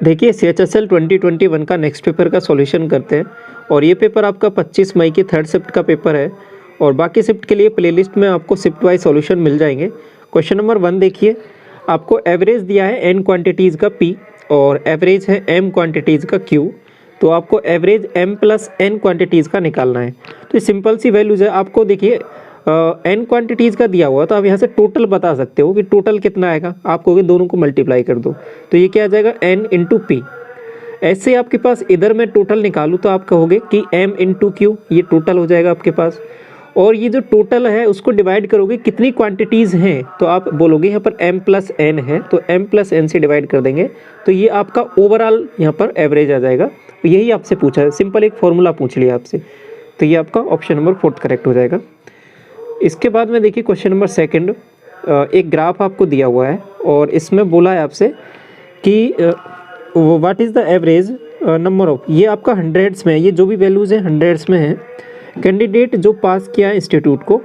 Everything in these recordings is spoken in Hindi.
देखिए CHSL 2021 का नेक्स्ट पेपर का सॉल्यूशन करते हैं और ये पेपर आपका 25 मई की थर्ड शिफ्ट का पेपर है और बाकी शिफ्ट के लिए प्लेलिस्ट में आपको शिफ्ट वाइज सॉल्यूशन मिल जाएंगे। क्वेश्चन नंबर 1 देखिए, आपको एवरेज दिया है n क्वांटिटीज़ का P और एवरेज है m क्वांटिटीज़ का Q। तो आपको average m plus n quantities का निकालना है। तो ये सिंपल सी वैल्यूज़ है। आपको देखिए n क्वांटिटीज़ का दिया हुआ तो आप यहाँ से टोटल बता सकते हो कि टोटल कितना आएगा। आप कहोगे दोनों को मल्टीप्लाई कर दो तो ये क्या आ जाएगा n इंटू पी। ऐसे आपके पास इधर मैं टोटल निकालूँ तो आप कहोगे कि m इंटू क्यू, ये टोटल हो जाएगा आपके पास। और ये जो टोटल है उसको डिवाइड करोगे कितनी क्वांटिटीज़ हैं तो आप बोलोगे यहाँ पर m प्लस n है तो m प्लस n से डिवाइड कर देंगे तो ये आपका ओवरऑल यहाँ पर एवरेज आ जाएगा। तो यही आपसे पूछा है, सिंपल एक फॉर्मूला पूछ लिया आपसे। तो ये आपका ऑप्शन नंबर 4 करेक्ट हो जाएगा। इसके बाद में देखिए क्वेश्चन नंबर 2, एक ग्राफ आपको दिया हुआ है और इसमें बोला है आपसे कि what is the average number of, ये आपका हंड्रेड्स में है, ये जो भी वैल्यूज़ है हंड्रेड्स में है, कैंडिडेट जो पास किया है इंस्टीट्यूट को।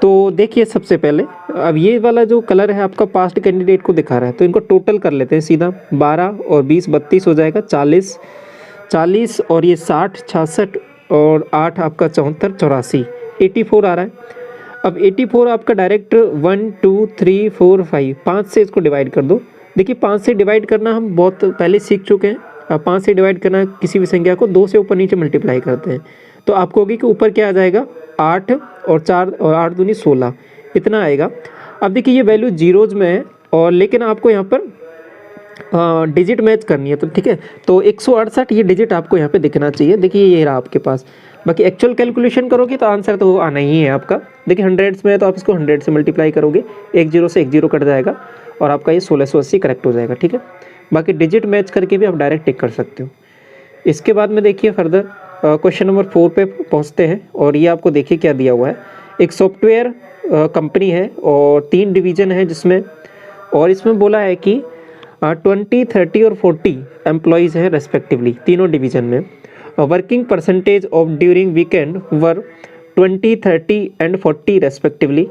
तो देखिए सबसे पहले अब ये वाला जो कलर है आपका पास्ट कैंडिडेट को दिखा रहा है तो इनको टोटल कर लेते हैं सीधा। 12 और 20 32 हो जाएगा, 40 और ये 60 66 और 8 आपका 74 84 84 आ रहा है। अब 84 आपका डायरेक्ट 1 2 3 4 5 5 से इसको डिवाइड कर दो। देखिए 5 से डिवाइड करना हम बहुत पहले सीख चुके हैं। 5 से डिवाइड करना किसी भी संख्या को 2 से ऊपर नीचे मल्टीप्लाई करते हैं तो आपको होगी कि ऊपर क्या आ जाएगा 8 और 4 और 8 दूनी 16 इतना आएगा। अब देखिए ये वैल्यू जीरोज में है और लेकिन आपको यहाँ पर डिजिट मैच करनी है तो ठीक है। तो 168 ये डिजिट आपको यहाँ पे दिखना चाहिए। देखिए ये रहा आपके पास। बाकी एक्चुअल कैलकुलेशन करोगे तो आंसर तो आना ही है आपका। देखिए हंड्रेड्स में है तो आप इसको 100 से मल्टीप्लाई करोगे, 10 से 10 कट जाएगा और आपका ये 1680 करेक्ट हो जाएगा। ठीक है, बाकी डिजिट मैच करके भी आप डायरेक्ट टिक कर सकते हो। इसके बाद में देखिए फर्दर क्वेश्चन नंबर 4 पे पहुँचते हैं और ये आपको देखिए क्या दिया हुआ है। एक सॉफ्टवेयर कंपनी है और 3 डिवीज़न है जिसमें, और इसमें बोला है कि 20 30 और 40 एम्प्लॉयज़ हैं रेस्पेक्टिवली तीनों डिवीज़न में। Working percentage of during weekend were 20 30 and 40 respectively.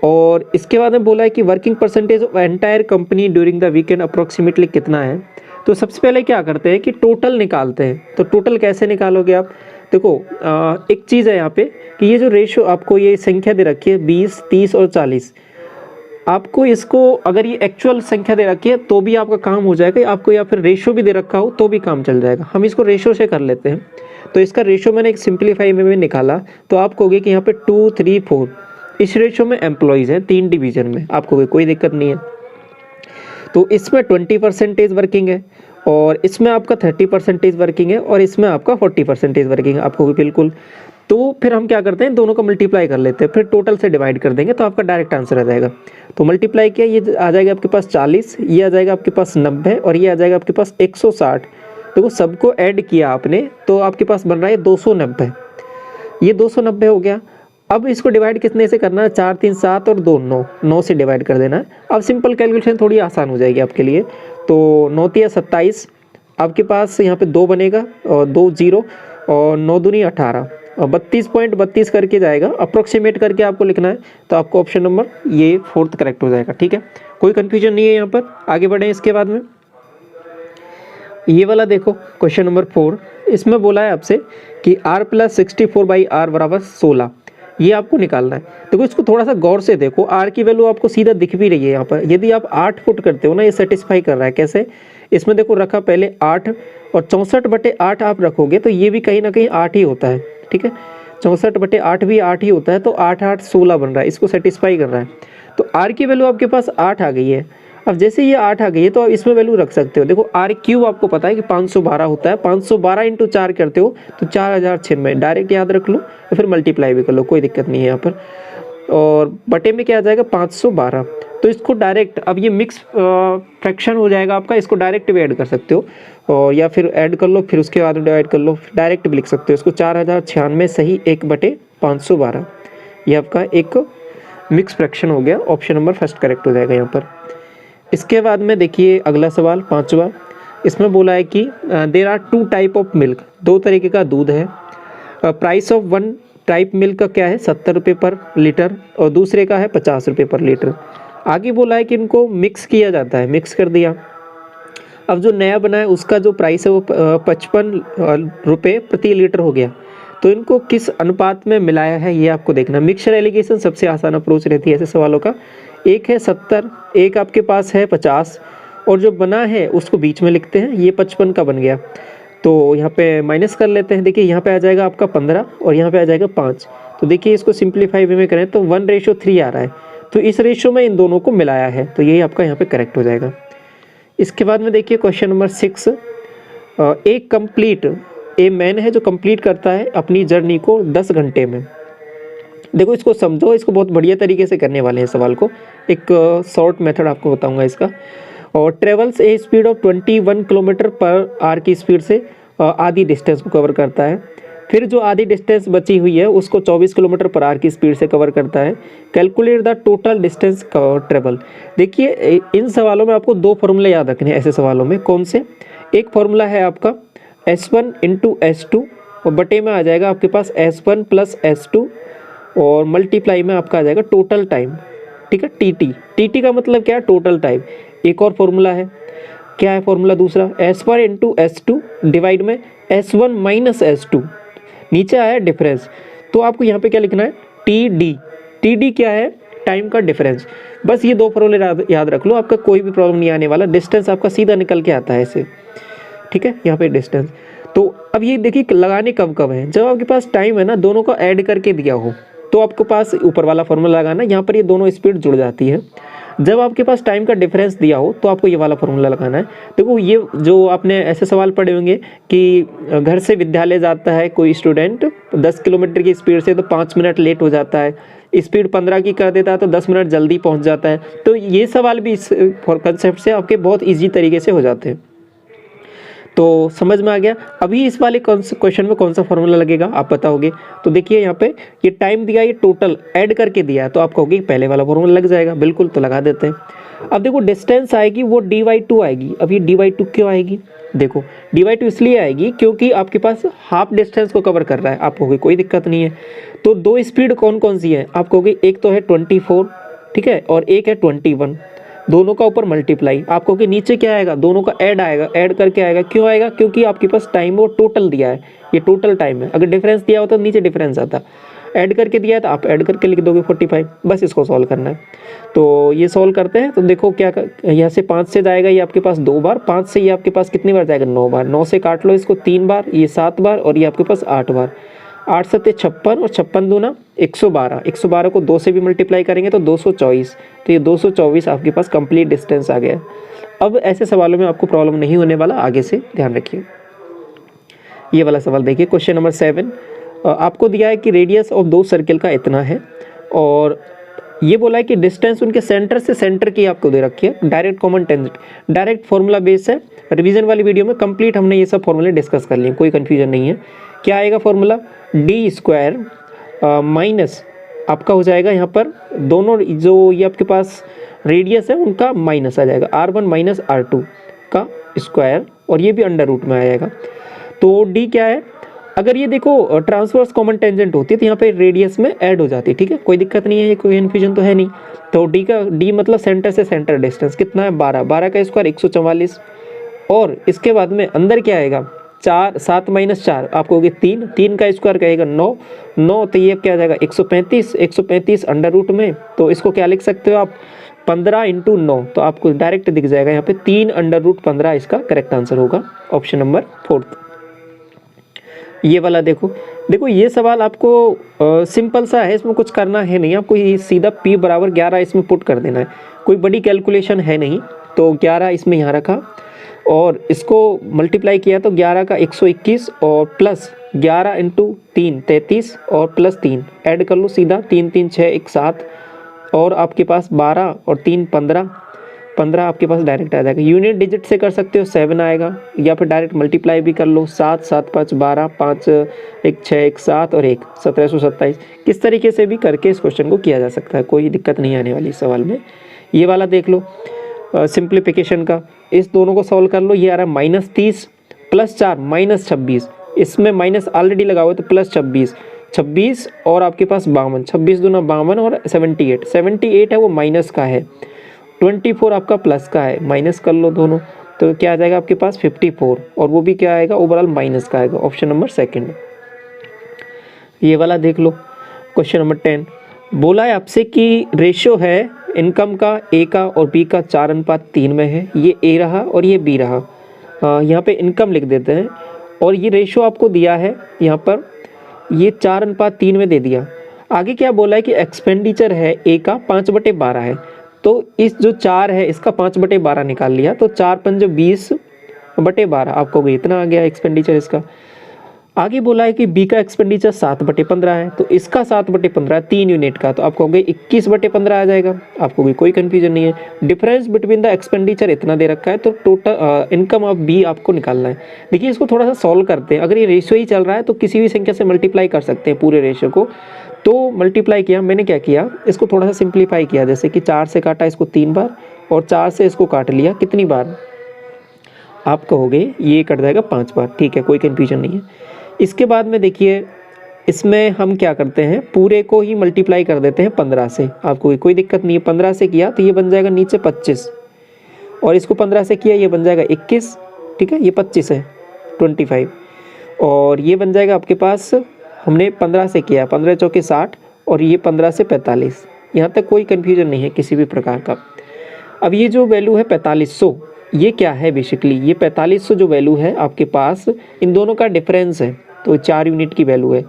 और इसके बाद में बोला है कि working percentage of entire company during the weekend approximately कितना है। तो सबसे पहले क्या करते हैं कि टोटल निकालते हैं। तो टोटल कैसे निकालोगे आप, देखो एक चीज़ है यहाँ पे कि ये जो रेशो आपको ये संख्या दे रखी है 20 30 और 40, आपको इसको अगर ये एक्चुअल संख्या दे रखी है तो भी आपका काम हो जाएगा, आपको या फिर रेशो भी दे रखा हो तो भी काम चल जाएगा। हम इसको रेशो से कर लेते हैं। तो इसका रेशो मैंने एक सिंप्लीफाई में निकाला तो आप कहोगे कि यहाँ पे 2 3 4 इस रेशो में एम्प्लॉयज़ हैं 3 डिवीज़न में, आपको कोई दिक्कत नहीं है। तो इसमें 20% वर्किंग है और इसमें आपका 30% वर्किंग है और इसमें आपका 40% वर्किंग है, आपको बिल्कुल। तो फिर हम क्या करते हैं, दोनों को मल्टीप्लाई कर लेते हैं, फिर टोटल से डिवाइड कर देंगे तो आपका डायरेक्ट आंसर आ जाएगा। तो मल्टीप्लाई किया, ये आ जाएगा आपके पास 40, ये आ जाएगा आपके पास 90 और ये आ जाएगा आपके पास 160। देखो सबको ऐड किया आपने तो आपके पास बन रहा है 290, ये 290 हो गया। अब इसको डिवाइड कितने से करना है, 4 3 7 और 2 9, 9 से डिवाइड कर देना है। अब सिंपल कैलकुलेशन थोड़ी आसान हो जाएगी आपके लिए। तो 9 3 27, आपके पास यहाँ पे 2 बनेगा और 2 0 और 9 दूनी 18 और 32.32 करके जाएगा। अप्रोक्सीमेट करके आपको लिखना है तो आपको ऑप्शन नंबर ये 4th करेक्ट हो जाएगा। ठीक है, कोई कन्फ्यूजन नहीं है यहाँ पर। आगे बढ़ें। इसके बाद में ये वाला देखो क्वेश्चन नंबर 4, इसमें बोला है आपसे कि r + 64/r = 16, ये आपको निकालना है। देखो इसको थोड़ा सा गौर से देखो, r की वैल्यू आपको सीधा दिख भी रही है यहाँ पर। यदि आप 8 पुट करते हो ना, ये सेटिस्फाई कर रहा है। कैसे, इसमें देखो रखा पहले 8 और 64/8 आप रखोगे तो ये भी कहीं ना कहीं 8 ही होता है। ठीक है, 64/8 भी 8 ही होता है तो 8 8 16 बन रहा है, इसको सेटिस्फाई कर रहा है। तो r की वैल्यू आपके पास 8 आ गई है। अब जैसे ये 8 आ गई है तो आप इसमें वैल्यू रख सकते हो। देखो r क्यूब आपको पता है कि 512 होता है, 512 × 4 करते हो तो 4096, डायरेक्ट याद रख लो या फिर मल्टीप्लाई भी कर लो, कोई दिक्कत नहीं है यहाँ पर। और बटे में क्या आ जाएगा 512। तो इसको डायरेक्ट, अब ये मिक्स फ्रैक्शन हो जाएगा आपका, इसको डायरेक्ट भी ऐड कर सकते हो और या फिर ऐड कर लो फिर उसके बाद डिवाइड कर लो, डायरेक्ट भी लिख सकते हो इसको। 4096 सही 1/512, ये आपका एक मिक्स फ्रैक्शन हो गया। ऑप्शन नंबर 1 करेक्ट हो जाएगा यहाँ पर। इसके बाद में देखिए अगला सवाल 5वां, इसमें बोला है कि there are 2 type of milk, 2 तरीके का दूध है। प्राइस ऑफ 1 टाइप मिल्क का क्या है 70 रुपये पर लीटर और दूसरे का है 50 रुपये पर लीटर। आगे बोला है कि इनको मिक्स किया जाता है, मिक्स कर दिया। अब जो नया बना है उसका जो प्राइस है वो 55 रुपये प्रति लीटर हो गया। तो इनको किस अनुपात में मिलाया है ये आपको देखना। मिक्सचर एलिगेशन सबसे आसान अप्रोच रहती है ऐसे सवालों का। एक है 70, एक आपके पास है 50, और जो बना है उसको बीच में लिखते हैं। ये 55 का बन गया, तो यहाँ पे माइनस कर लेते हैं। देखिए यहाँ पे आ जाएगा आपका 15 और यहाँ पे आ जाएगा 5। तो देखिए इसको सिंप्लीफाई वे में करें तो 1:3 आ रहा है। तो इस रेशियो में इन दोनों को मिलाया है, तो यही आपका यहाँ पे करेक्ट हो जाएगा। इसके बाद में देखिए क्वेश्चन नंबर 6, एक कंप्लीट ए मैन है जो कंप्लीट करता है अपनी जर्नी को 10 घंटे में। देखो इसको समझो, इसको बहुत बढ़िया तरीके से करने वाले हैं सवाल को। एक शॉर्ट मेथड आपको बताऊंगा इसका। और travels A speed of 21 kilometre per hour की स्पीड से आधी डिस्टेंस को कवर करता है। फिर जो आधी डिस्टेंस बची हुई है उसको 24 किलोमीटर पर आवर की स्पीड से कवर करता है। Calculate the total distance travel. देखिए इन सवालों में आपको दो फॉर्मूले याद रखने हैं ऐसे सवालों में। कौन से? एक फॉर्मूला है आपका S1 इंटू S2 और बटे में आ जाएगा आपके पास S1 प्लस S2 और मल्टीप्लाई में आपका आ जाएगा टोटल टाइम। ठीक है, TT का मतलब क्या है? Total time. एक और फॉर्मूला है, क्या है फॉर्मूला दूसरा? S1 इंटू S2 डिवाइड में S1 माइनस S2, नीचे आया डिफरेंस। तो आपको यहाँ पे क्या लिखना है? TD क्या है? टाइम का डिफरेंस। बस ये दो फॉर्मूले याद रख लो, आपका कोई भी प्रॉब्लम नहीं आने वाला। डिस्टेंस आपका सीधा निकल के आता है ऐसे। ठीक है, यहाँ पे डिस्टेंस। तो अब ये देखिए लगाने कब कब है? जब आपके पास टाइम है ना, दोनों को ऐड करके दिया हो तो आपके पास ऊपर वाला फॉर्मूला लगाना। यहाँ पर ये दोनों स्पीड जुड़ जाती है। जब आपके पास टाइम का डिफरेंस दिया हो तो आपको ये वाला फॉर्मूला लगाना है। देखो ये जो आपने ऐसे सवाल पढ़े होंगे कि घर से विद्यालय जाता है कोई स्टूडेंट 10 किलोमीटर की स्पीड से तो 5 मिनट लेट हो जाता है, स्पीड 15 की कर देता है तो 10 मिनट जल्दी पहुंच जाता है। तो ये सवाल भी इस कंसेप्ट से आपके बहुत ईजी तरीके से हो जाते हैं। तो समझ में आ गया। अभी इस वाले क्वेश्चन में कौन सा फॉर्मूला लगेगा आप बताओगे। तो देखिए यहाँ पे ये टाइम दिया, ये टोटल ऐड करके दिया है, तो आप कहोगे पहले वाला फॉर्मूला लग जाएगा। बिल्कुल, तो लगा देते हैं। अब देखो डिस्टेंस आएगी वो dy2 आएगी। अब ये dy2 क्यों आएगी? देखो dy2 इसलिए आएगी क्योंकि आपके पास हाफ डिस्टेंस को कवर कर रहा है। आप कहोगे कोई दिक्कत नहीं है। तो दो स्पीड कौन कौन सी है? आप कहोगे एक तो है 24, ठीक है, और एक है 21। दोनों का ऊपर मल्टीप्लाई। आपको कि नीचे क्या आएगा? दोनों का ऐड आएगा। ऐड करके आएगा। क्यों आएगा? क्योंकि आपके पास टाइम वो टोटल दिया है, ये टोटल टाइम है। अगर डिफरेंस दिया होता तो नीचे डिफरेंस आता। ऐड करके दिया है तो आप ऐड करके लिख दोगे 45। बस इसको सॉल्व करना है। तो ये सॉल्व करते हैं। तो देखो क्या यहाँ से 5 से जाएगा ये आपके पास 2 बार, 5 से ये आपके पास कितनी बार जाएगा? 9 बार। 9 से काट लो इसको 3 बार, ये 7 बार और ये आपके पास 8 बार। 8 सत्ते 56 और 56 दूना 112। 112 को 2 से भी मल्टीप्लाई करेंगे तो 224। तो ये 224 आपके पास कंप्लीट डिस्टेंस आ गया। अब ऐसे सवालों में आपको प्रॉब्लम नहीं होने वाला, आगे से ध्यान रखिए। ये वाला सवाल देखिए, क्वेश्चन नंबर 7। आपको दिया है कि रेडियस ऑफ दो सर्किल का इतना है और ये बोला है कि डिस्टेंस उनके सेंटर से सेंटर की आपको दे रखी है। Direct common tangent, direct formula base है। रिवीजन वाली वीडियो में कंप्लीट हमने ये सब फॉर्मूले डिस्कस कर लिए, कोई कन्फ्यूजन नहीं है। क्या आएगा फॉर्मूला? d² माइनस आपका हो जाएगा यहाँ पर दोनों जो ये आपके पास रेडियस है उनका माइनस आ जाएगा, r1 माइनस r2 का स्क्वायर, और ये भी अंडर रूट में आ जाएगा। तो d क्या है? अगर ये देखो ट्रांसवर्स कॉमन टेंजेंट होती है तो यहाँ पे रेडियस में ऐड हो जाती है। ठीक है, कोई दिक्कत नहीं है, ये कोई कन्फ्यूजन तो है नहीं। तो d मतलब सेंटर से सेंटर डिस्टेंस कितना है? 12। 12 का स्क्वायर 144। और इसके बाद में अंदर क्या आएगा? 4, 7 माइनस 4 आपको होगी 3। 3 का स्क्वायर कहेगा 9। 9 तो ये क्या आ जाएगा? 135। 135 अंडर रूट में, तो इसको क्या लिख सकते हो आप? 15 इंटू 9। तो आपको डायरेक्ट दिख जाएगा यहाँ पे 3 अंडर रूट 15 इसका करेक्ट आंसर होगा, ऑप्शन नंबर 4। ये वाला देखो ये सवाल आपको सिंपल सा है, इसमें कुछ करना है नहीं। आपको ये सीधा p बराबर 11 इसमें पुट कर देना है, कोई बड़ी कैलकुलेशन है नहीं। तो 11 इसमें यहाँ रखा और इसको मल्टीप्लाई किया तो 11 का 121 और प्लस 11 इंटू 3 33 और प्लस 3 ऐड कर लो सीधा। 3 3 6 1 7 और आपके पास 12 और 3 15 15 आपके पास डायरेक्ट आ जाएगा। यूनिट डिजिट से कर सकते हो 7 आएगा, या फिर डायरेक्ट मल्टीप्लाई भी कर लो। 7 7 5 12 5 1 6 1 7 और 1 1727। किस तरीके से भी करके इस क्वेश्चन को किया जा सकता है, कोई दिक्कत नहीं आने वाली इस सवाल में। ये वाला देख लो सिंप्लीफिकेशन का, इस दोनों को सॉल्व कर लो। ये आ रहा है -30 प्लस 4 -26, इसमें माइनस ऑलरेडी लगा हुआ है तो प्लस 26 और आपके पास 52। 26 दूना 52 और 78 है वो माइनस का है। 24 आपका प्लस का है, माइनस कर लो दोनों। तो क्या आ जाएगा आपके पास 54, और वो भी क्या आएगा ओवरऑल माइनस का आएगा, ऑप्शन नंबर सेकंड। ये वाला देख लो, क्वेश्चन नंबर 10 बोला है आपसे कि रेशियो है इनकम का ए का और बी का 4:3 में है। ये ए रहा और ये बी रहा। यहाँ पे इनकम लिख देते हैं, और ये रेशियो आपको दिया है यहाँ पर, ये 4:3 में दे दिया। आगे क्या बोला है कि एक्सपेंडिचर है ए का 5/12 है, तो इस जो 4 है इसका 5/12 निकाल लिया, तो 4 पंज 20/12 आपको इतना आ गया एक्सपेंडिचर इसका। आगे बोला है कि बी का एक्सपेंडिचर 7/15 है, तो इसका 7/15 3 यूनिट का, तो आपको 21/15 आ जाएगा। आपको कोई कंफ्यूजन नहीं है। डिफरेंस बिटवीन द एक्सपेंडिचर इतना दे रखा है, तो टोटल इनकम ऑफ बी आपको निकालना है। देखिए इसको थोड़ा सा सॉल्व करते हैं। अगर ये रेशियो ही चल रहा है तो किसी भी संख्या से मल्टीप्लाई कर सकते हैं पूरे रेशियो को। तो मल्टीप्लाई किया, मैंने क्या किया, इसको थोड़ा सा सिंप्लीफाई किया। जैसे कि 4 से काटा इसको 3 बार, और 4 से इसको काट लिया कितनी बार, आप कहोगे ये कट जाएगा 5 बार। ठीक है, कोई कन्फ्यूजन नहीं है। इसके बाद में देखिए इसमें हम क्या करते हैं, पूरे को ही मल्टीप्लाई कर देते हैं 15 से। आपको कोई दिक्कत नहीं है। 15 से किया तो ये बन जाएगा नीचे 25, और इसको 15 से किया ये बन जाएगा 21। ठीक है, ये 25 है 25, और ये बन जाएगा आपके पास, हमने 15 से किया, 15 चौके 60, और ये 15 से 45। यहाँ तक कोई कन्फ्यूजन नहीं है किसी भी प्रकार का। अब ये जो वैल्यू है 4500, ये क्या है बेसिकली, ये 4500 जो वैल्यू है आपके पास, इन दोनों का डिफरेंस है, तो 4 यूनिट की वैल्यू है।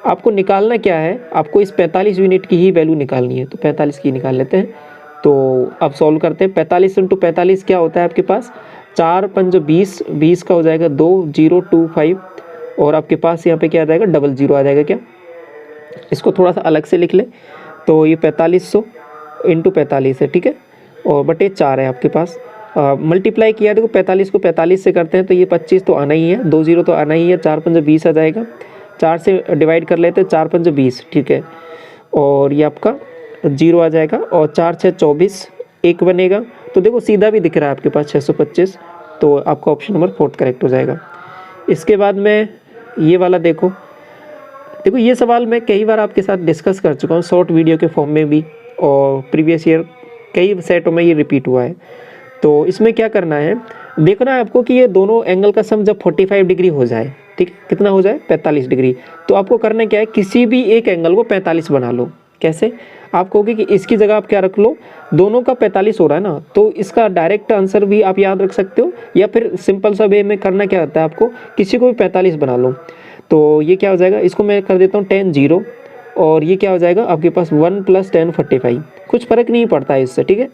आपको निकालना क्या है, आपको इस 45 यूनिट की ही वैल्यू निकालनी है, तो 45 की निकाल लेते हैं। तो अब सॉल्व करते हैं। 45 × 45 क्या होता है आपके पास, 4 पंज 20, 20 का हो जाएगा 2025, और आपके पास यहाँ पे क्या आ जाएगा 00 आ जाएगा। क्या इसको थोड़ा सा अलग से लिख ले, तो ये 4500 × 45 है। ठीक है, और बटे 4 है आपके पास। मल्टीप्लाई किया, देखो 45 को 45 से करते हैं तो ये 25 तो आना ही है, 20 तो आना ही है, 4 पंज 20 आ जाएगा। 4 से डिवाइड कर लेते हैं, 4 पंज 20। ठीक है, और ये आपका 0 आ जाएगा, और 4 6 24, 1 बनेगा। तो देखो सीधा भी दिख रहा है आपके पास 625, तो आपका ऑप्शन नंबर 4 करेक्ट हो जाएगा। इसके बाद में ये वाला देखो ये सवाल मैं कई बार आपके साथ डिस्कस कर चुका हूँ शॉर्ट वीडियो के फॉर्म में भी, और प्रीवियस ईयर कई सेटों में ये रिपीट हुआ है। तो इसमें क्या करना है, देखना है आपको कि ये दोनों एंगल का सम जब 45 डिग्री हो जाए, ठीक है, कितना हो जाए 45 डिग्री, तो आपको करना क्या है, किसी भी एक एंगल को 45 बना लो। कैसे, आप कहोगे कि इसकी जगह आप क्या रख लो, दोनों का 45 हो रहा है ना, तो इसका डायरेक्ट आंसर भी आप याद रख सकते हो, या फिर सिंपल सा वे में करना क्या होता है, आपको किसी को भी 45 बना लो। तो ये क्या हो जाएगा, इसको मैं कर देता हूँ 10 0, और ये क्या हो जाएगा आपके पास 1 + 10 45, कुछ फ़र्क नहीं पड़ता है इससे। ठीक है,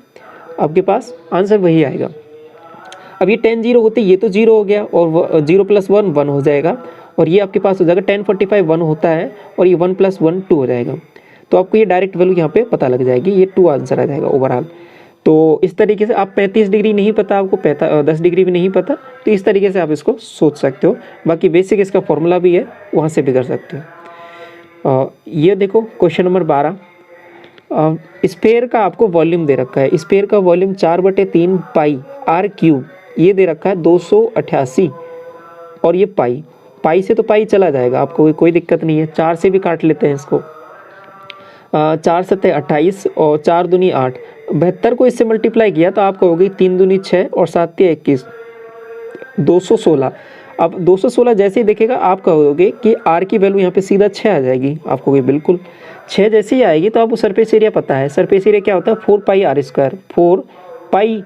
आपके पास आंसर वही आएगा। अब ये 10 0 होते ये तो 0 हो गया, और 0 + 1 1 हो जाएगा, और ये आपके पास हो जाएगा 10 45 1 होता है, और ये 1 + 1 2 हो जाएगा। तो आपको ये डायरेक्ट वैल्यू यहाँ पे पता लग जाएगी, ये 2 आंसर आ जाएगा ओवरऑल। तो इस तरीके से आप 35 डिग्री नहीं पता आपको, 10 डिग्री भी नहीं पता, तो इस तरीके से आप इसको सोच सकते हो। बाकी बेसिक इसका फॉर्मूला भी है, वहाँ से भी कर सकते हो। ये देखो क्वेश्चन नंबर 12, स्फेयर का आपको वॉल्यूम दे रखा है। स्फेयर का वॉल्यूम 4/3 पाई r³ ये दे रखा है 288, और ये पाई से तो पाई चला जाएगा, आपको कोई दिक्कत नहीं है। 4 से भी काट लेते हैं इसको, 4 × 7 = 28, और 4 दूनी 8, 72 को इससे मल्टीप्लाई किया तो आप कहोगे 3 दूनी 6, और 7 × 21 216। अब 216 जैसे ही देखेगा आप कहोगे कि r की वैल्यू यहाँ पे सीधा 6 आ जाएगी। आप कहोगे बिल्कुल 6 जैसे ही आएगी, तो आपको सरफेस एरिया पता है। सरफेस एरिया क्या होता है 4 पाई r², 4 पाई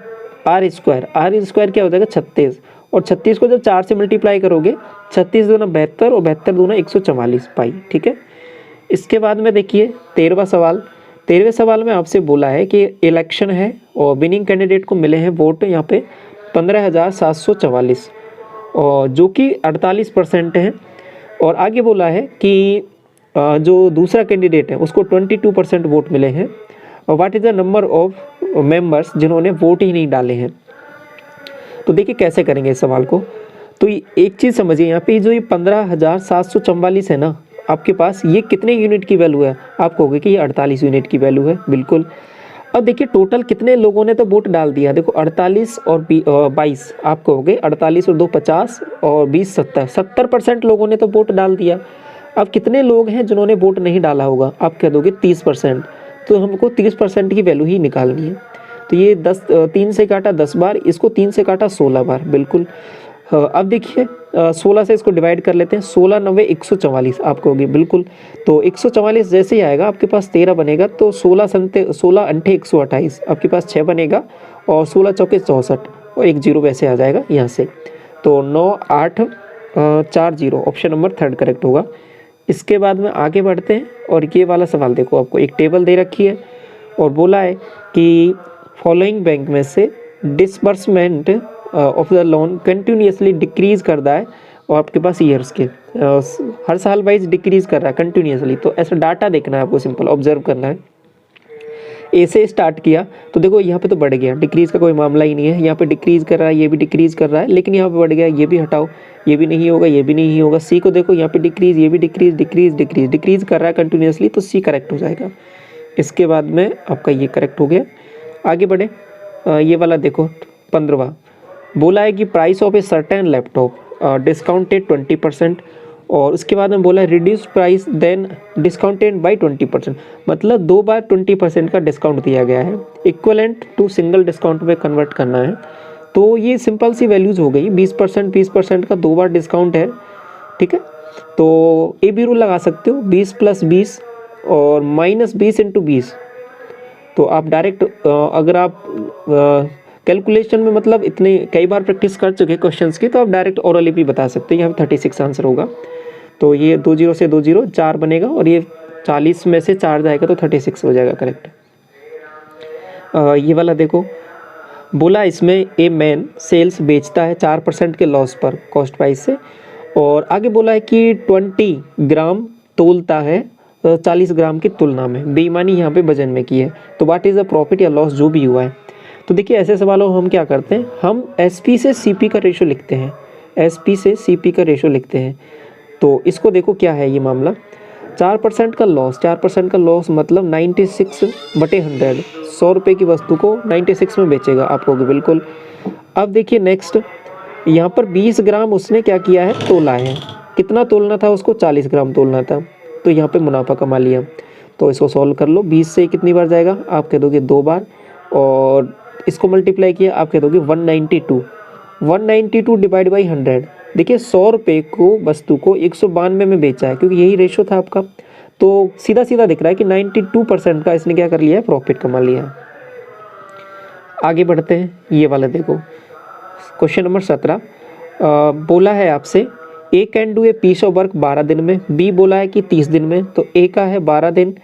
r² क्या हो जाएगा 36, और 36 को जब 4 से मल्टीप्लाई करोगे, 36 दूना 72, और 72 दूना 144 पाई। ठीक है, इसके बाद में देखिए 13वां सवाल। 13वें सवाल में आपसे बोला है कि इलेक्शन है, और विनिंग कैंडिडेट को मिले हैं वोट यहाँ पे 15,744, और जो कि 48% हैं। और आगे बोला है कि जो दूसरा कैंडिडेट है उसको 22% वोट मिले हैं, और what is the number of members जिन्होंने वोट ही नहीं डाले हैं। तो देखिए कैसे करेंगे इस सवाल को। तो एक चीज़ समझिए, यहाँ पे जो ये 15,744 है ना आपके पास, ये कितने यूनिट की वैल्यू है, आप कहोगे कि ये 48 यूनिट की वैल्यू है। बिल्कुल। अब देखिए टोटल कितने लोगों ने तो वोट डाल दिया, देखो 48 और 22, आप कहोगे 48 और 2 50, और 20 70, 70% लोगों ने तो वोट डाल दिया। अब कितने लोग हैं जिन्होंने वोट नहीं डाला होगा, आप कह दोगे 30%, तो हमको 30% की वैल्यू ही निकालनी है। तो ये 3 से काटा 10 बार, इसको 3 से काटा 16 बार, बिल्कुल। अब देखिए 16 से इसको डिवाइड कर लेते हैं, 16 9 144 आपको होगी, बिल्कुल। तो 144 जैसे ही आएगा आपके पास 13 बनेगा, तो 16 अंठे 128 आपके पास 6 बनेगा, और 16 चौके 64 और 1 जीरो वैसे आ जाएगा यहाँ से। तो 9 8 4 0 ऑप्शन नंबर 3 करेक्ट होगा। इसके बाद में आगे बढ़ते हैं, और ये वाला सवाल देखो, आपको एक टेबल दे रखी है और बोला है कि फॉलोइंग बैंक में से disbursement of the loan continuously decrease कर रहा है, और आपके पास ईयर्स के हर साल वाइज डिक्रीज कर रहा है कंटिन्यूसली। तो ऐसा डाटा देखना है आपको, सिंपल ऑब्जर्व करना है। ए से स्टार्ट किया तो देखो यहाँ पे तो बढ़ गया, डिक्रीज का कोई मामला ही नहीं है, यहाँ पे डिक्रीज कर रहा है, ये भी डिक्रीज कर रहा है, लेकिन यहाँ पे बढ़ गया, ये भी हटाओ, ये भी नहीं होगा, ये भी नहीं होगा। सी को देखो, यहाँ पे डिक्रीज, ये भी डिक्रीज डिक्रीज डिक्रीज डिक्रीज कर रहा है कंटिन्यूसली, तो सी करेक्ट हो जाएगा। इसके बाद में आपका ये करेक्ट हो गया। आगे बढ़े, ये वाला देखो 15वां, बोला है कि price of a certain laptop discounted 20%, और उसके बाद में बोला है reduce price then discounted by 20%, मतलब 2 बार 20% का डिस्काउंट दिया गया है, इक्वलेंट टू सिंगल डिस्काउंट में कन्वर्ट करना है। तो ये सिंपल सी वैल्यूज़ हो गई, 20% का 2 बार डिस्काउंट है, ठीक है। तो ए बी रूल लगा सकते हो, 20 + 20 और -20 × 20। तो आप डायरेक्ट अगर आप कैलकुलेशन में मतलब इतने कई बार प्रैक्टिस कर चुके क्वेश्चंस की, तो आप डायरेक्ट ओरली भी बता सकते हैं। यहाँ 36 आंसर होगा। तो ये 2 0 से 2 0 4 बनेगा, और ये 40 में से 4 जाएगा तो 36 हो जाएगा करेक्ट। ये वाला देखो, बोला इसमें ए मैन सेल्स बेचता है 4% के लॉस पर कॉस्ट प्राइस से, और आगे बोला है कि 20 ग्राम तोलता है 40 ग्राम की तुलना में, बेईमानी यहाँ पे वजन में की है। तो व्हाट इज़ द प्रॉफिट या लॉस जो भी हुआ है। तो देखिए ऐसे सवालों में हम क्या करते हैं, हम एसपी से सीपी का रेशो लिखते हैं, एसपी से सीपी का रेशो लिखते हैं। तो इसको देखो क्या है ये मामला, 4% का लॉस, 4% का लॉस मतलब 96/100, 100 रुपये की वस्तु को 96 में बेचेगा आपको, बिल्कुल। अब देखिए नेक्स्ट, यहाँ पर 20 ग्राम उसने क्या किया है, तोला है। कितना तोलना था उसको, 40 ग्राम तोलना था, तो यहाँ पे मुनाफा कमा लिया। तो इसको सॉल्व कर लो, 20 से कितनी बार जाएगा, आप कह दोगे 2 बार, और इसको मल्टीप्लाई किया आप कह दोगे 192 डिवाइड बाई 100। देखिए 100 रुपये को वस्तु को 192 में बेचा है, क्योंकि यही रेशो था आपका। तो सीधा सीधा दिख रहा है कि 92% का इसने क्या कर लिया है, प्रॉफिट कमा लिया है। आगे बढ़ते हैं, ये वाला देखो क्वेश्चन नंबर 17, बोला है आपसे A can do a piece of work 12 दिन में, बी बोला है कि 30 दिन में। तो ए का है 12 दिन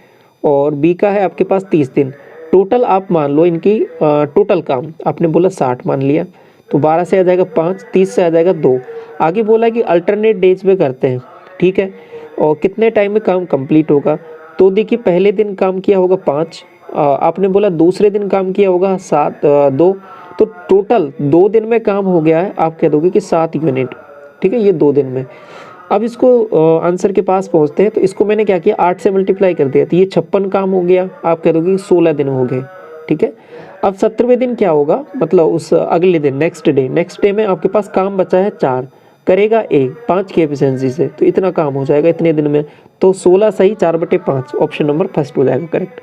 और बी का है आपके पास 30 दिन। टोटल आप मान लो इनकी टोटल काम आपने बोला 60 मान लिया, तो 12 से आ जाएगा 5, 30 से आ जाएगा 2। आगे बोला है कि अल्टरनेट डेज पे करते हैं, ठीक है, और कितने टाइम में काम कंप्लीट होगा। तो देखिए पहले दिन काम किया होगा 5, आपने बोला दूसरे दिन काम किया होगा 2, तो टोटल 2 दिन में काम हो गया है, आप कह दोगे कि 7 यूनिट, ठीक है, ये 2 दिन में। अब इसको आंसर के पास पहुंचते हैं, तो इसको मैंने क्या किया, 8 से मल्टीप्लाई कर दिया, तो ये 56 काम हो गया, आप कह दोगे 16 दिन हो गए, ठीक है। अब 17वें दिन क्या होगा, मतलब उस अगले दिन नेक्स्ट डे में आपके पास काम बचा है 4, करेगा 5 की एफिशिएंसी से, तो इतना काम हो जाएगा इतने दिन में। तो 16 सही 4/5 ऑप्शन नंबर फर्स्ट हो जाएगा करेक्ट।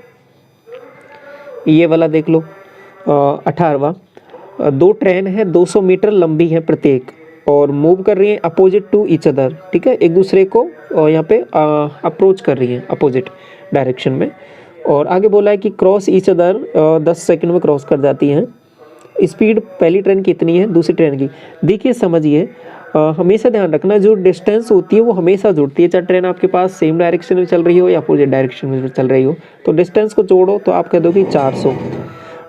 ये वाला देख लो 18वां, 2 ट्रेन है 200 मीटर लंबी है प्रत्येक, और मूव कर रही है अपोजिट टू ईच अदर, ठीक है, एक दूसरे को यहाँ पे अप्रोच कर रही है अपोजिट डायरेक्शन में। और आगे बोला है कि क्रॉस ईच अदर 10 सेकंड में क्रॉस कर जाती हैं। स्पीड पहली ट्रेन की इतनी है, दूसरी ट्रेन की। देखिए समझिए, हमेशा ध्यान रखना जो डिस्टेंस होती है वो हमेशा जुड़ती है, चाहे ट्रेन आपके पास सेम डायरेक्शन में चल रही हो या अपोजिट डायरेक्शन में चल रही हो। तो डिस्टेंस को जोड़ो तो आप कह दो कि 400।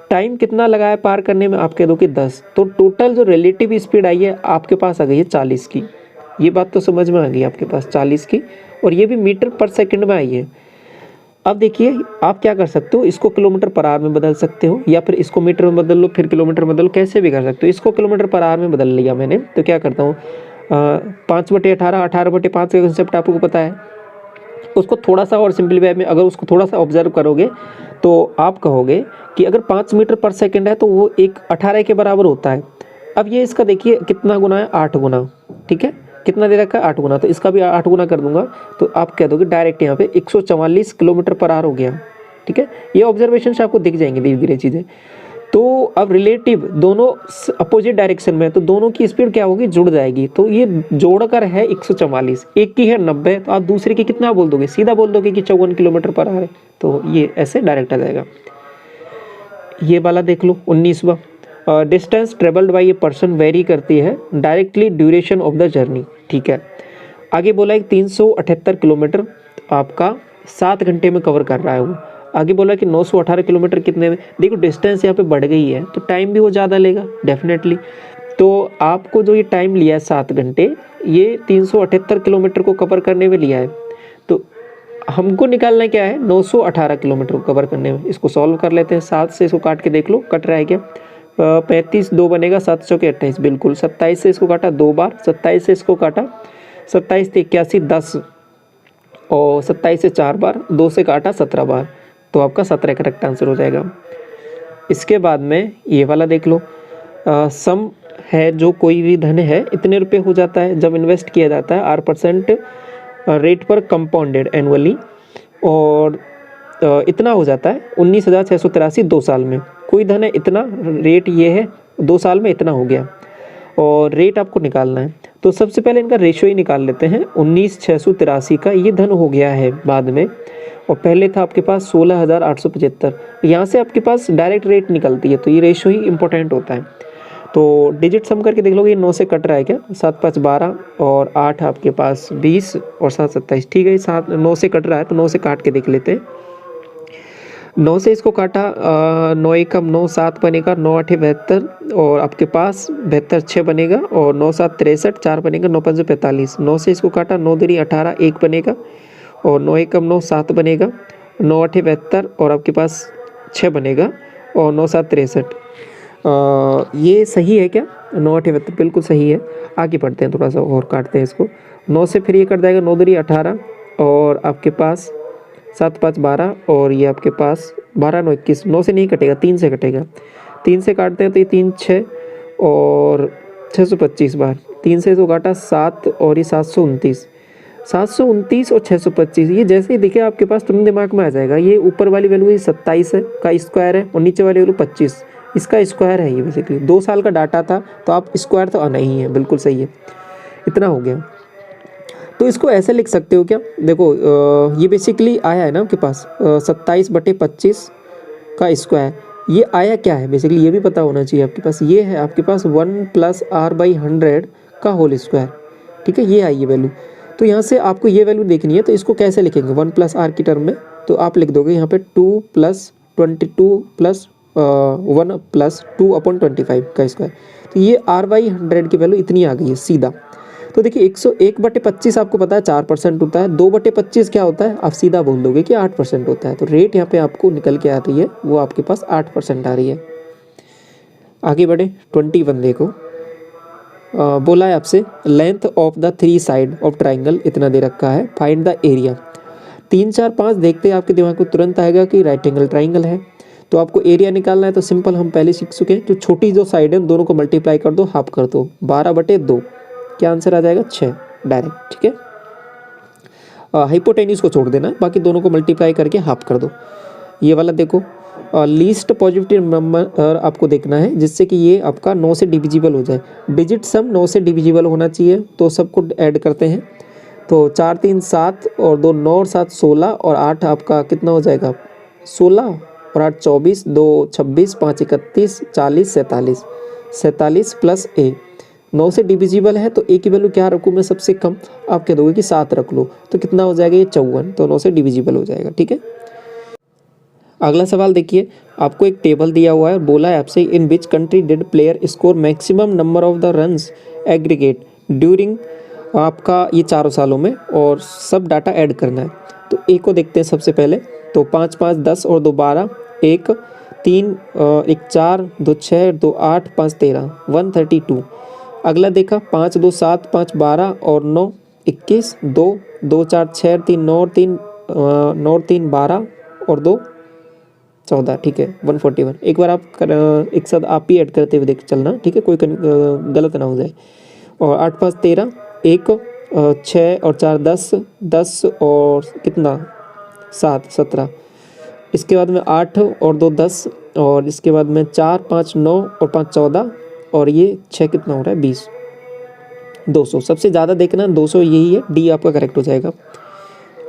टाइम कितना लगा है पार करने में, आप कह दो कि 10। तो टोटल जो रिलेटिव स्पीड आई है आपके पास आ गई है 40 की। ये बात तो समझ में आ गई आपके पास 40 की, और ये भी मीटर पर सेकंड में आई है। अब देखिए आप क्या कर सकते हो, इसको किलोमीटर पर आवर में बदल सकते हो, या फिर इसको मीटर में बदल लो, फिर किलोमीटर में बदलो, कैसे भी कर सकते हो। इसको किलोमीटर पर आवर में बदल लिया मैंने, तो क्या करता हूँ 5/18, 18/5 का कंसेप्ट आपको पता है। उसको थोड़ा सा और सिंपलीफाई में अगर उसको थोड़ा सा ऑब्जर्व करोगे तो आप कहोगे कि अगर 5 मीटर पर सेकंड है तो वो एक 18 के बराबर होता है। अब ये इसका देखिए कितना गुना है, 8 गुना, ठीक है, कितना दे रखा है 8 गुना, तो इसका भी 8 गुना कर दूंगा, तो आप कह दोगे डायरेक्ट यहाँ पे 144 किलोमीटर पर आवर हो गया, ठीक है। ये ऑब्जर्वेशन से आपको दिख जाएंगे धीरे धीरे चीज़ें। तो अब रिलेटिव दोनों अपोजिट डायरेक्शन में, तो दोनों की स्पीड क्या होगी, जुड़ जाएगी। तो ये जोड़कर है 144, एक की है 90, तो आप दूसरे की कितना बोल दोगे, सीधा बोल दोगे कि 54 किलोमीटर पर आवर है। तो ये ऐसे डायरेक्ट आ जाएगा। ये वाला देख लो 19वां, distance travelled by a person vary करती है directly duration of the journey. ठीक है, आगे बोला है 378 किलोमीटर आपका 7 घंटे में कवर कर रहा है वो। आगे बोला कि 918 किलोमीटर कितने में। देखो डिस्टेंस यहाँ पे बढ़ गई है तो टाइम भी वो ज़्यादा लेगा डेफिनेटली। तो आपको जो ये टाइम लिया है 7 घंटे, ये 378 किलोमीटर को कवर करने में लिया है। तो हमको निकालना क्या है, 918 किलोमीटर को कवर करने में। इसको सॉल्व कर लेते हैं, 7 से इसको काट के देख लो कट रहा है क्या। 35 2 बनेगा, 7 चौके 28 बिल्कुल। 27 से इसको काटा 2 बार, 27 से इसको काटा, 27 से 81 10, और 27 से 4 बार, 2 से काटा 17 बार। तो आपका 17 करेक्ट आंसर हो जाएगा। इसके बाद में ये वाला देख लो, सम है जो कोई भी धन है इतने रुपए हो जाता है जब इन्वेस्ट किया जाता है R% रेट पर कंपाउंडेड एनुअली, और इतना हो जाता है 19,683 2 साल में। कोई धन है इतना, रेट ये है, 2 साल में इतना हो गया और रेट आपको निकालना है। तो सबसे पहले इनका रेशो ही निकाल लेते हैं। 19,683 का ये धन हो गया है बाद में, और पहले था आपके पास 16,875। यहाँ से आपके पास डायरेक्ट रेट निकलती है, तो ये रेशो ही इंपॉर्टेंट होता है। तो डिजिट सम करके देख लोगे, ये 9 से कट रहा है क्या, 7 5 12 और 8 आपके पास 20 और 7 27। ठीक है, 9 से कट रहा है तो 9 से काट के देख लेते हैं। 9 से इसको काटा, 9 1 9 7 बनेगा, 9 8 72 और आपके पास 72 6 बनेगा, और 9 7 63 4 बनेगा, 9 5 45। 9 से इसको काटा, 9 2 18 1 बनेगा, और 9 1 9 7 बनेगा, 9 8 72 और आपके पास 6 बनेगा, और 9 7 63। ये सही है क्या, 9 8 72 बिल्कुल सही है। आगे बढ़ते हैं, थोड़ा सा और काटते हैं इसको। 9 से फिर ये कट जाएगा, 9 2 18 और आपके पास 7 5 12, और ये आपके पास 12 9 21। 9 से नहीं कटेगा, 3 से कटेगा। 3 से काटते हैं तो ये 3 6 और 625 बार। 3 से इसको काटा 7 और ये 729। 729 और 625, ये जैसे ही दिखे आपके पास तुरंत दिमाग में आ जाएगा। ये ऊपर वाली वैल्यू 27 है का स्क्वायर है, और नीचे वाली वैल्यू 25 इसका स्क्वायर है। ये बेसिकली 2 साल का डाटा था, तो आप स्क्वायर तो आना ही है, बिल्कुल सही है। इतना हो गया। तो इसको ऐसे लिख सकते हो क्या, देखो ये बेसिकली आया है ना आपके पास 27/25 का स्क्वायर। ये आया क्या है बेसिकली, ये भी पता होना चाहिए आपके पास। ये है आपके पास 1 + r/100 का होल स्क्वायर। ठीक है, ये आई ये वैल्यू। तो यहाँ से आपको ये वैल्यू देखनी है, तो इसको कैसे लिखेंगे 1 + r की टर्म में। तो आप लिख दोगे यहाँ पे 2 + 22 + 1 + 2/25 का स्क्वायर। तो ये r/100 की वैल्यू इतनी आ गई है सीधा। तो देखिए 101/25 आपको पता है 4% होता है, 2/25 क्या होता है, आप सीधा बोल दोगे कि 8% होता है। तो रेट यहाँ पे आपको निकल के आ रही है, वो आपके पास 8% आ रही है। आगे बढ़े 21 देखो, बोला है आपसे length of the 3 side of triangle इतना दे रखा है, फाइंड द एरिया। 3 4 5 देखते हैं आपके दिमाग को तुरंत आएगा कि राइट एंगल ट्राइंगल है। तो आपको एरिया निकालना है, तो सिंपल हम पहले सीख चुके हैं। जो छोटी जो साइड है दोनों को मल्टीप्लाई कर दो, हाफ कर दो, 12/2 क्या आंसर आ जाएगा 6 डायरेक्ट। ठीक है, हाइपोटेन्यूज को छोड़ देना, बाकी दोनों को मल्टीप्लाई करके हाफ कर दो। ये वाला देखो लीस्ट पॉजिटिव नंबर आपको देखना है जिससे कि ये आपका 9 से डिविजिबल हो जाए। डिजिट सम 9 से डिविजिबल होना चाहिए, तो सबको ऐड करते हैं। तो 4 3 7 और 2 9 और 7 16 और 8 आपका कितना हो जाएगा 16 और 8 24, 2 26, 5 31, 40 47। 47 प्लस a 9 से डिविजिबल है, तो a की वैल्यू क्या रखूँ मैं सबसे कम, आप कह दोगे कि 7 रख लो। तो कितना हो जाएगा ये 54, तो 9 से डिविजिबल हो जाएगा। ठीक है, अगला सवाल देखिए, आपको एक टेबल दिया हुआ है, बोला है आपसे in which country did player score maximum number of the runs aggregate during, आपका ये 4 सालों में, और सब डाटा ऐड करना है। तो ए को देखते हैं सबसे पहले। तो 5 5 10 और 2 12, 1 3 1 4 2 6 2 8 5 13 132। अगला देखा 5 2 7 5 12 और 9 21, 2 2 4 6 3 9 3 9 3 12 और 2 14। ठीक है 141। एक बार आप एक साथ आप ही ऐड करते हुए देख चलना, ठीक है, कोई गलत ना हो जाए। और 8 5 13, 1 6 और 4 10 10 और कितना 7 17। इसके बाद में 8 और 2 10 और इसके बाद में 4 5 9 और 5 14 और ये 6 कितना हो रहा है 20, 200 सबसे ज़्यादा देखना 200 यही है, डी आपका करेक्ट हो जाएगा।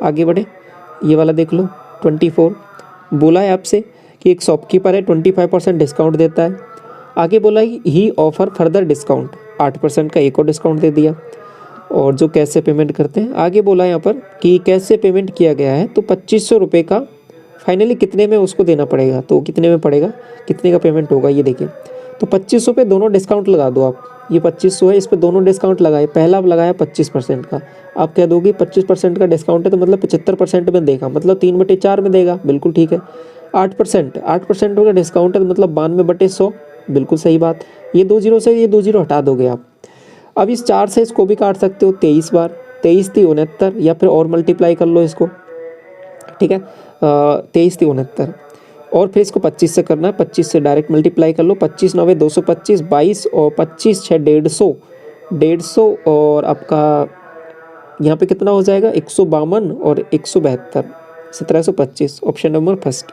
आगे बढ़े, ये वाला देख लो 24। बोला है आपसे कि एक शॉपकीपर है 25% डिस्काउंट देता है। आगे बोला ही ऑफर फर्दर डिस्काउंट, 8% का एक और डिस्काउंट दे दिया। और जो कैश से पेमेंट करते हैं, आगे बोला यहाँ पर कि कैश से पेमेंट किया गया है तो 2500 रुपये का फाइनली कितने में उसको देना पड़ेगा, तो कितने में पड़ेगा, कितने का पेमेंट होगा ये देखिए। तो 2500 पे दोनों डिस्काउंट लगा दो आप, ये 2500 है, इस पर दोनों डिस्काउंट लगाए। पहला लगाया 25% का, आप कह दोगे 25% का डिस्काउंट है तो मतलब 75% में देगा, मतलब 3/4 में देगा, बिल्कुल ठीक है। 8% का डिस्काउंट है तो मतलब 92/100, बिल्कुल सही बात। ये 2 जीरो से ये 2 जीरो हटा दोगे आप। अब इस 4 से इसको भी काट सकते हो 23 बार, 23 × 69, या फिर और मल्टीप्लाई कर लो इसको, ठीक है। 23 × 69 और फिर इसको 25 से करना है, 25 से डायरेक्ट मल्टीप्लाई कर लो। 25 9 225, 22 और 25 6 150 और आपका यहाँ पे कितना हो जाएगा 152 और 172, 1725, ऑप्शन नंबर फर्स्ट।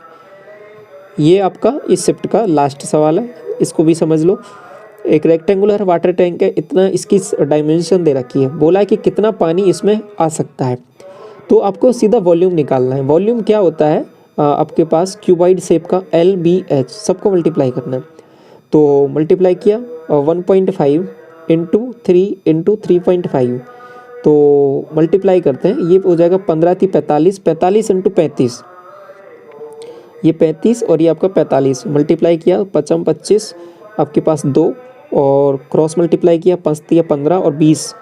ये आपका इस शिफ्ट का लास्ट सवाल है, इसको भी समझ लो। एक रेक्टेंगुलर वाटर टैंक है, इतना इसकी डायमेंशन दे रखी है, बोला है कि कितना पानी इसमें आ सकता है, तो आपको सीधा वॉल्यूम निकालना है। वॉल्यूम क्या होता है आपके पास क्यूबॉइड शेप का LBH, सबको मल्टीप्लाई करना है। तो मल्टीप्लाई किया 1.5 × 3 × 3.5, तो मल्टीप्लाई करते हैं, ये हो जाएगा 15 × 45, 45 × 35, ये 35 और ये आपका 45, मल्टीप्लाई किया 5 25, आपके पास 2 और क्रॉस मल्टीप्लाई किया 5 × 15 और 20,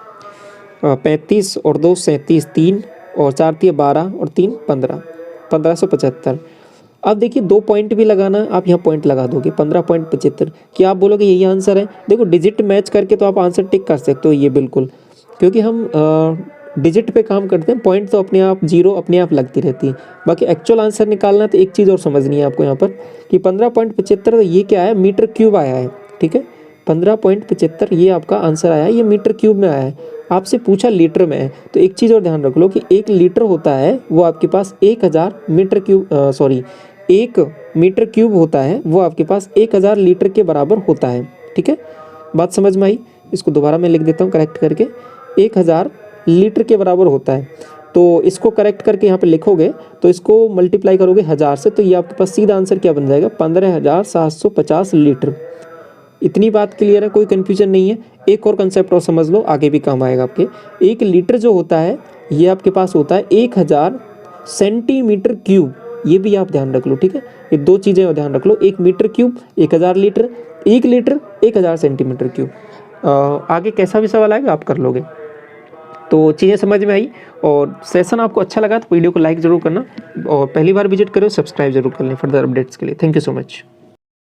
35 और 2 37, 3 और 4 × 12 और 3 15, 1575। अब देखिए 2 पॉइंट भी लगाना है, आप यहाँ पॉइंट लगा दोगे 15.75। क्या आप बोलोगे यही आंसर है? देखो डिजिट मैच करके तो आप आंसर टिक कर सकते हो, ये बिल्कुल, क्योंकि हम डिजिट पे काम करते हैं, पॉइंट तो अपने आप जीरो अपने आप लगती रहती है। बाकी एक्चुअल आंसर निकालना तो एक चीज़ और समझनी है आपको यहाँ पर कि 15.75, तो ये क्या है, मीटर क्यूब आया है, ठीक है। 15.75 ये आपका आंसर आया है, ये मीटर क्यूब में आया है। आपसे पूछा लीटर में है, तो एक चीज़ और ध्यान रख लो कि 1 लीटर होता है वो आपके पास 1000 मीटर क्यूब, 1 मीटर क्यूब होता है वो आपके पास 1000 लीटर के बराबर होता है, ठीक है। बात समझ में आई? इसको दोबारा मैं लिख देता हूँ करेक्ट करके, 1000 लीटर के बराबर होता है। तो इसको करेक्ट करके यहाँ पे लिखोगे तो इसको मल्टीप्लाई करोगे 1000 से, तो ये आपके पास सीधा आंसर क्या बन जाएगा, 15750 लीटर। इतनी बात क्लियर है, कोई कन्फ्यूजन नहीं है। एक और कंसेप्ट और समझ लो, आगे भी काम आएगा आपके। 1 लीटर जो होता है ये आपके पास होता है 1000 सेंटीमीटर क्यूब, ये भी आप ध्यान रख लो, ठीक है। ये 2 चीज़ें ध्यान रख लो, 1 metre cube 1000 litre, 1 litre 1000 centimetre cube. आगे कैसा भी सवाल आएगा आप कर लोगे। तो चीज़ें समझ में आई और सेशन आपको अच्छा लगा तो वीडियो को लाइक ज़रूर करना, और पहली बार विजिट करो सब्सक्राइब जरूर कर लें फर्दर अपडेट्स के लिए। Thank you so much.